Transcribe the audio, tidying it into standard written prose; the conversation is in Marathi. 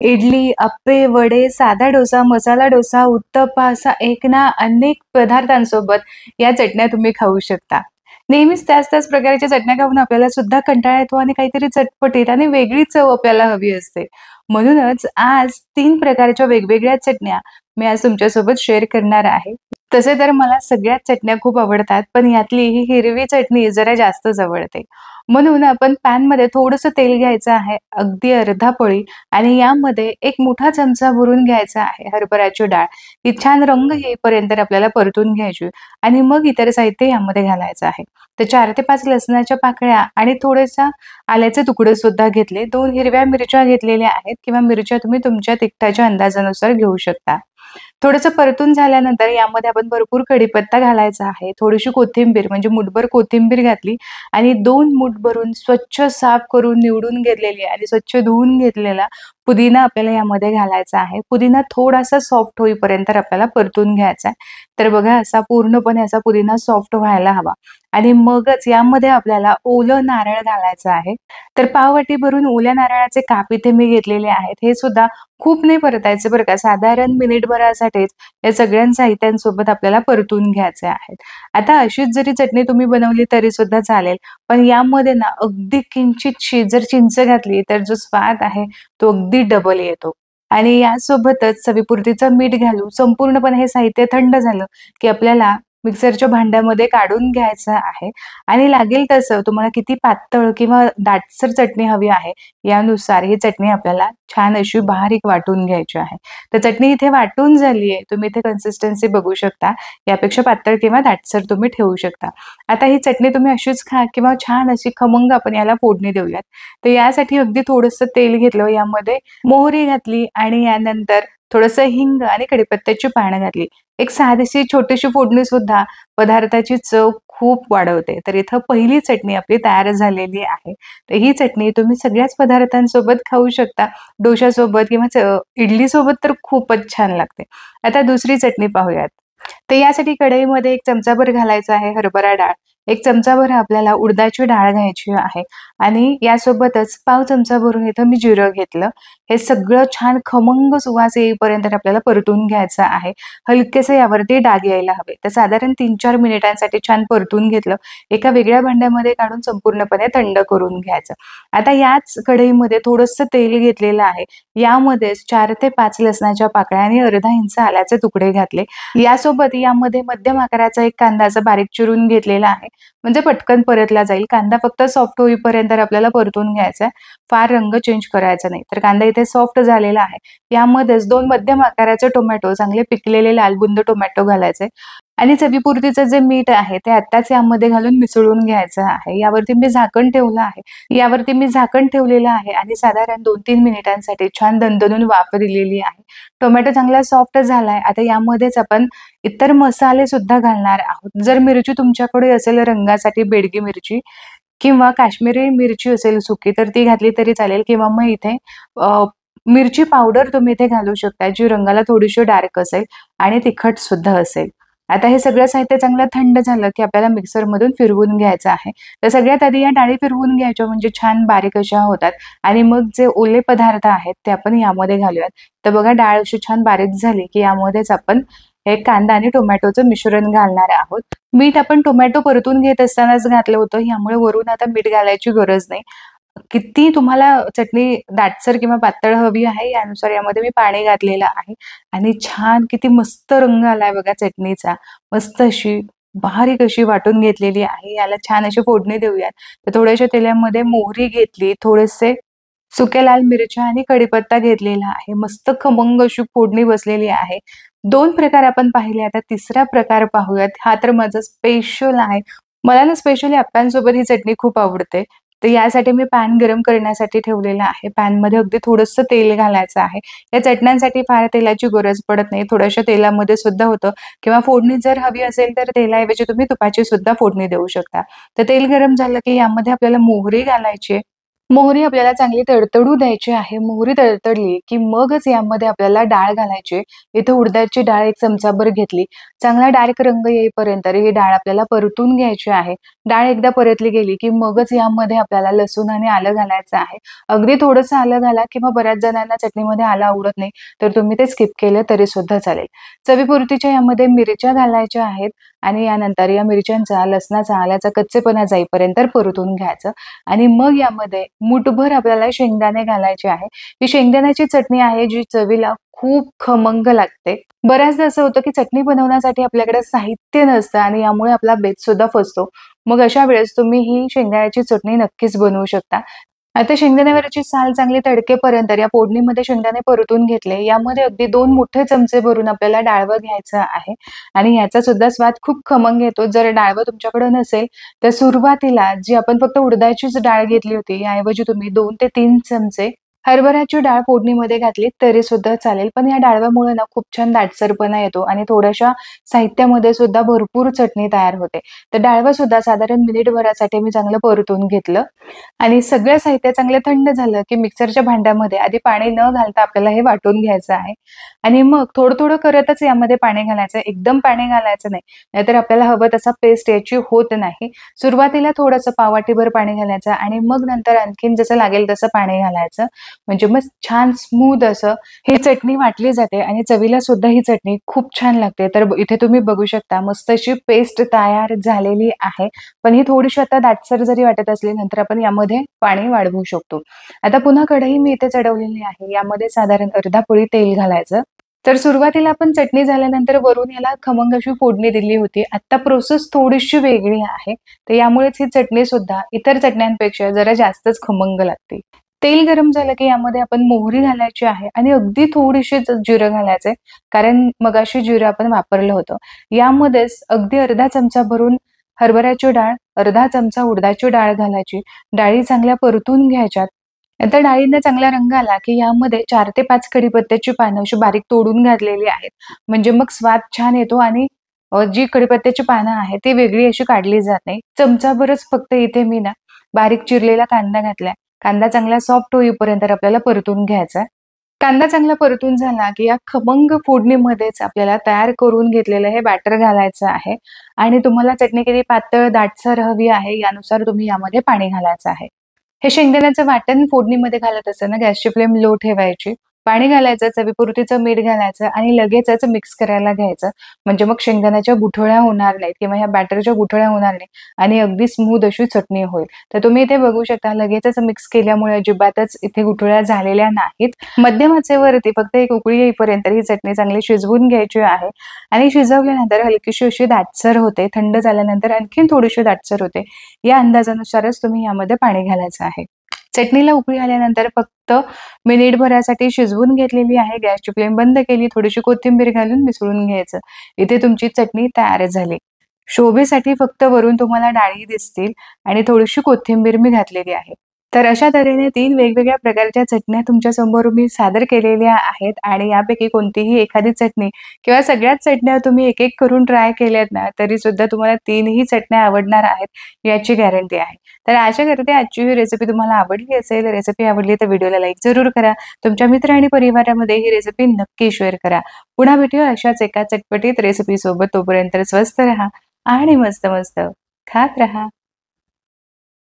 इडली, अप्पे, वडे, साधा डोसा, मसाला डोसा, उत्तप्पा असा एक ना अनेक पदार्थांसोबत या चटण्या तुम्ही खाऊ शकता. नेहमीच त्याच-त्याच प्रकारच्या चटण्या खाऊन आपल्याला सुद्धा कंटाळा येतो आणि काहीतरी चटपटीत आणि वेगळी चव आपल्याला हवी असते. म्हणूनच आज 3 प्रकारच्या वेगवेगळ्या चटण्या मी आज तुमच्यासोबत शेअर करणार आहे. तसे तर मला सगळ्याच चटण्या खूप आवडतात, पण यातली ही हिरवी चटणी जरा जास्तच आवडते. म्हणून आपण पॅनमध्ये थोडंसं तेल घ्यायचं आहे, अगदी अर्धा पळी आणि यामध्ये एक मोठा चमचा भरून घ्यायचा आहे हरभऱ्याची डाळ. ती छान रंग येईपर्यंत आपल्याला परतून घ्यायची आणि मग इतर साहित्य यामध्ये घालायचं आहे. तर 4 ते 5 लसणाच्या पाकळ्या आणि थोडेसा आल्याचे तुकडे सुद्धा घेतले. 2 हिरव्या मिरच्या घेतलेल्या आहेत किंवा मिरच्या तुम्ही तुमच्या तिखटाच्या अंदाजानुसार घेऊ शकता. थोडंसं परतून झाल्यानंतर यामध्ये आपण भरपूर कढीपत्ता घालायचा आहे. थोडीशी कोथिंबीर म्हणजे मूठभर कोथिंबीर घातली आणि 2 मूठ भरून स्वच्छ साफ करून निवडून घेतलेली आणि स्वच्छ धुवून घेतलेला पुदिना आपल्याला यामध्ये घालायचा आहे. पुदिना थोडासा सॉफ्ट होईपर्यंत आपल्याला परतून घ्यायचा आहे. तर बघा असा पूर्णपणे असा पुदिना सॉफ्ट व्हायला हवा आणि मगच यामध्ये आपल्याला ओलं नारळ घालायचं आहे. तर पाववाटी भरून ओल्या नारळाचे काप इथे मी घेतलेले आहेत. हे सुद्धा खूप नाही परतायचे बरं का. साधारण मिनिटभरासाठीच या सगळ्या साहित्यांसोबत आपल्याला परतून घ्यायचे आहेत. आता अशीच जरी चटणी तुम्ही बनवली तरी सुद्धा चालेल. पण यामध्ये ना अगदी किंचितशी जर चिंच घातली तर जो स्वाद आहे तो अगदी डबल येतो. आणि यासोबतच चवीपुरतीचं मीठ घालून संपूर्णपणे हे साहित्य थंड झालं, की आपल्याला मिक्सरच्या भांड्यामध्ये काढून घ्यायचं आहे आणि लागेल तसं तुम्हाला किती पातळ किंवा दाटसर चटणी हवी आहे, यानुसार ही चटणी आपल्याला छान अशी बारीक वाटून घ्यायची आहे. तर चटणी इथे वाटून झाली आहे. तुम्ही इथे कन्सिस्टन्सी बघू शकता. यापेक्षा पातळ किंवा दाटसर तुम्ही ठेवू शकता. आता ही चटणी तुम्ही अशीच खा किंवा छान अशी खमंग आपण याला फोडणी देऊयात. तर यासाठी अगदी थोडंसं तेल घेतलं, यामध्ये मोहरी घातली आणि यानंतर थोडंसं हिंग आणि कढीपत्त्याची पानं घातली. एक साधीशी छोटीशी फोडणी सुद्धा पदार्थाची चव खूप वाढवते. तर इथं पहिली चटणी आपली तयार झालेली आहे. तर ही चटणी तुम्ही सगळ्याच पदार्थांसोबत खाऊ शकता. डोशासोबत किंवा इडलीसोबत तर खूपच छान लागते. आता दुसरी चटणी पाहूयात. तर यासाठी कढईमध्ये 1 चमचाभर घालायचा आहे हरभरा डाळ. 1 चमचाभर आपल्याला उडदाची डाळ घ्यायची आहे आणि यासोबतच पाव चमचा भरून इथं मी जिरं घेतलं. हे सगळं छान खमंग सुवास येईपर्यंत आपल्याला परतून घ्यायचं आहे. हलकेसे यावरती डाग यायला हवे. तर साधारण 3-4 मिनिटांसाठी छान परतून घेतलं. एका वेगळ्या भांड्यामध्ये काढून संपूर्णपणे थंड करून घ्यायचं. आता याच कढईमध्ये थोडंसं तेल घेतलेलं आहे. यामध्येच 4 ते 5 लसणाच्या पाकळ्या आणि अर्धा इंच आल्याचे तुकडे घातले. यासोबत यामध्ये मध्यम आकाराचा एक कांदा असा बारीक चिरून घेतलेला आहे. म्हणजे पटकन परतला जाईल. कांदा फक्त सॉफ्ट होईपर्यंत आपल्याला परतून घ्यायचा आहे. फार रंग चेंज करायचा नाही. तर कांदा इथे सॉफ्ट झालेला आहे. यामध्येच 2 मध्यम आकाराचे टोमॅटो, चांगले पिकलेले लालबुंद टोमॅटो घालायचे आणि चवीपुरतीचं जे मीठ आहे ते आत्ताच यामध्ये घालून मिसळून घ्यायचं आहे. यावरती मी झाकण ठेवलं आहे. यावरती मी झाकण ठेवलेलं आहे आणि साधारण 2-3 मिनिटांसाठी छान दणदणून वाफ दिलेली आहे. टोमॅटो चांगला सॉफ्ट झालाय. आता यामध्येच आपण इतर मसाले सुद्धा घालणार आहोत. जर मिरची तुमच्याकडे असेल रंगासाठी बेडगी मिरची किंवा काश्मीरी मिरची असेल सुकी तर ती घातली तरी चालेल किंवा मग इथे अ, मिरची पावडर तुम्ही इथे घालू शकता, जी रंगाला थोडीशी डार्क असेल आणि तिखट सुद्धा असेल. आता हे सगळं साहित्य चांगलं थंड झालं, की आपल्याला मिक्सरमधून फिरवून घ्यायचं आहे. तर सगळ्यात आधी या डाळी फिरवून घ्यायच्या म्हणजे छान बारीक अशा होतात आणि मग जे ओले पदार्थ आहेत ते आपण यामध्ये घालूयात. तर बघा डाळ अशी छान बारीक झाली, की यामध्येच आपण हे कांदा आणि टोमॅटोचं मिश्रण घालणार आहोत. मीठ आपण टोमॅटो परतून घेत असतानाच घातलं होतं, यामुळे वरून आता मीठ घालायची गरज नाही. किती तुम्हाला चटणी दाटसर किंवा पातळ हवी आहे यानुसार यामध्ये मी पाणी घातलेलं आहे आणि छान किती मस्त रंग आलाय बघा चटणीचा. मस्त अशी बारीक अशी वाटून घेतलेली आहे. याला छान अशी फोडणी देऊयात. तर थोड्याशा तेलामध्ये मोहरी घेतली, थोडेसे सुक्या लाल मिरच्या आणि कढीपत्ता घेतलेला आहे. मस्त खमंग अशी फोडणी बसलेली आहे. 2 प्रकार आपण पाहिले. आता तिसरा प्रकार पाहूयात. हा तर माझा स्पेशल आहे. मला ना स्पेशली अप्प्यांसोबत ही चटणी खूप आवडते. तर यासाठी मी पॅन गरम करण्यासाठी ठेवलेला आहे. पॅनमध्ये अगदी थोडंसं तेल घालायचं आहे. या चटण्यांसाठी फार तेलाची गरज पडत नाही. थोड्याशा तेलामध्ये सुद्धा होतं किंवा फोडणी जर हवी असेल तर तेलाऐवजी तुम्ही तुपाची सुद्धा फोडणी देऊ शकता. तर तेल गरम झालं की यामध्ये आपल्याला मोहरी घालायची आहे. मोहरी आपल्याला चांगली तडतडू द्यायची आहे. मोहरी तडतडली, की मगच यामध्ये आपल्याला डाळ घालायची. इथे उडदाची डाळ 1 चमचाभर घेतली. चांगला डार्क रंग येईपर्यंत ही डाळ आपल्याला परतून घ्यायची आहे. डाळ एकदा परतली गेली, की मगच यामध्ये आपल्याला लसूण आणि आलं घालायचं आहे. अगदी थोडंसं आलं घाला किंवा बऱ्याच जणांना चटणीमध्ये आलं आवडत नाही, तर तुम्ही ते स्किप केलं तरीसुद्धा चालेल. चवीपुरतीच्या यामध्ये मिरच्या घालायच्या आहेत आणि यानंतर या मिरच्यांचा, लसणाचा, आल्याचा कच्चेपणा जाईपर्यंत परतून घ्यायचं. आणि मग यामध्ये मूठभर आपल्याला शेंगदाणे घालायचे आहे. ही शेंगदाण्याची चटणी आहे जी चवीला खूप खमंग लागते. बऱ्याचदा असं होतं की चटणी बनवण्यासाठी आपल्याकडे साहित्य नसतं आणि यामुळे आपला बेत सुद्धा फसतो. मग अशा वेळेस तुम्ही ही शेंगदाण्याची चटणी नक्कीच बनवू शकता. आता शेंगदाण्यावरची साल चांगली तडकेपर्यंत या फोडणीमध्ये शेंगदाणे परतून घेतले. यामध्ये अगदी 2 मोठे चमचे भरून आपल्याला डाळवं घ्यायचं आहे आणि याचा सुद्धा स्वाद खूप खमंग येतो. जर डाळवं तुमच्याकडे नसेल, तर सुरुवातीला जी आपण फक्त उडदाचीच डाळ घेतली होती, याऐवजी तुम्ही 2 ते 3 चमचे हरभऱ्याची डाळ फोडणीमध्ये घातली तरी सुद्धा चालेल. पण या डाळव्यामुळे ना खूप छान दाटसरपणा येतो आणि थोड्याशा साहित्यामध्ये सुद्धा भरपूर चटणी तयार होते. तर डाळवं सुद्धा साधारण मिनिटभरासाठी मी चांगलं परतून घेतलं. आणि सगळं साहित्य चांगलं थंड झालं, की मिक्सरच्या भांड्यामध्ये आधी पाणी न घालता आपल्याला हे वाटून घ्यायचं आहे आणि मग थोडं-थोडं करतच यामध्ये पाणी घालायचं. एकदम पाणी घालायचं नाही. नाहीतर आपल्याला हवं तसा पेस्ट याची होत नाही. सुरुवातीला थोडंसं पाववाटीभर पाणी घालायचं आणि मग नंतर आणखीन जसं लागेल तसं पाणी घालायचं. म्हणजे मग छान स्मूथ असं ही चटणी वाटली जाते आणि चवीला सुद्धा ही चटणी खूप छान लागते. तर इथे तुम्ही बघू शकता मस्त अशी पेस्ट तयार झालेली आहे. पण ही थोडीशी आता दाटसर जरी वाटत असली, नंतर आपण यामध्ये पाणी वाढवू शकतो. आता पुन्हा कढई मी इथे चढवलेली आहे. यामध्ये साधारण अर्धा पोळी तेल घालायचं. तर सुरुवातीला आपण चटणी झाल्यानंतर वरून याला खमंग अशी फोडणी दिली होती. आता प्रोसेस थोडीशी वेगळी आहे. तर यामुळेच ही चटणी सुद्धा इतर चटण्यांपेक्षा जरा जास्तच खमंग लागते. तेल गरम झालं की यामध्ये आपण मोहरी घालायची आहे आणि अगदी थोडीशीच जिरं घालायचंय. कारण मगाशी जिरं आपण वापरलं होतं. यामध्येच अगदी अर्धा चमचा भरून हरभऱ्याची डाळ, अर्धा चमचा उडदाची डाळ घालायची. डाळी चांगल्या परतून घ्यायच्यात. नंतर डाळींना चांगला रंग आला, की यामध्ये 4 ते 5 कढीपत्त्याची पानं अशी बारीक तोडून घातलेली आहेत. म्हणजे मग स्वाद छान येतो आणि जी कढीपत्त्याची पानं आहेत, ती वेगळी अशी काढली जात नाही. चमचाभरच फक्त इथे मी ना बारीक चिरलेला कांदा घातलाय. कांदा चांगला सॉफ्ट होईपर्यंत आपल्याला परतून घ्यायचा आहे. कांदा चांगला परतून झाला, की या खमंग फोडणीमध्येच आपल्याला तयार करून घेतलेलं हे बॅटर घालायचं आहे आणि तुम्हाला चटणी किती पातळ, दाटसर हवी आहे, यानुसार तुम्ही यामध्ये पाणी घालायचं आहे. हे शेंगदाण्याचं वाटण फोडणीमध्ये घालत असताना गॅसची फ्लेम लो ठेवायची. पाणी घालायचं, चवीपुरतीचं मीठ घालायचं आणि लगेचच मिक्स करायला घ्यायचं. म्हणजे मग शेंगदाण्याच्या गुठळ्या होणार नाहीत किंवा ह्या बॅटरच्या गुठळ्या होणार नाही आणि अगदी स्मूथ अशी चटणी होईल. तर तुम्ही इथे बघू शकता लगेचच मिक्स केल्यामुळे अजिबातच इथे गुठळ्या झालेल्या नाहीत. मध्यम आचेवरती फक्त एक उकळी येईपर्यंत ही चटणी चांगली शिजवून घ्यायची आहे आणि शिजवल्यानंतर हलकीशी अशी दाटसर होते. थंड झाल्यानंतर आणखीन थोडीशी दाटसर होते. या अंदाजानुसारच तुम्ही यामध्ये पाणी घालायचं आहे. चटणीला उकळी आल्यानंतर फक्त मिनिटभरासाठी शिजवून घेतलेली आहे. गॅसची फ्लेम बंद केली, थोडीशी कोथिंबीर घालून मिसळून घ्यायचं. इथे तुमची चटणी तयार झाली. शोभेसाठी फक्त वरून तुम्हाला डाळी दिसतील आणि थोडीशी कोथिंबीर मी घातलेली आहे. तर अशा तऱ्हेने 3 वेगवेगळ्या प्रकारच्या चटण्या तुमच्यासमोर मी सादर केलेल्या आहेत आणि यापैकी कोणतीही एखादी चटणी किंवा सगळ्याच चटण्या तुम्ही एक-एक करून ट्राय केल्यात ना, तरीसुद्धा तुम्हाला 3ही चटण्या आवडणार आहेत, याची गॅरंटी आहे. तर आशा करते आजची ही रेसिपी तुम्हाला आवडली असेल. रेसिपी आवडली तर व्हिडिओला लाईक जरूर करा. तुमच्या मित्र आणि परिवारामध्ये ही रेसिपी नक्की शेअर करा. पुन्हा भेटूया अशाच एका चटपटीत रेसिपीसोबत. तोपर्यंत स्वस्थ राहा आणि मस्त-मस्त खात राहा.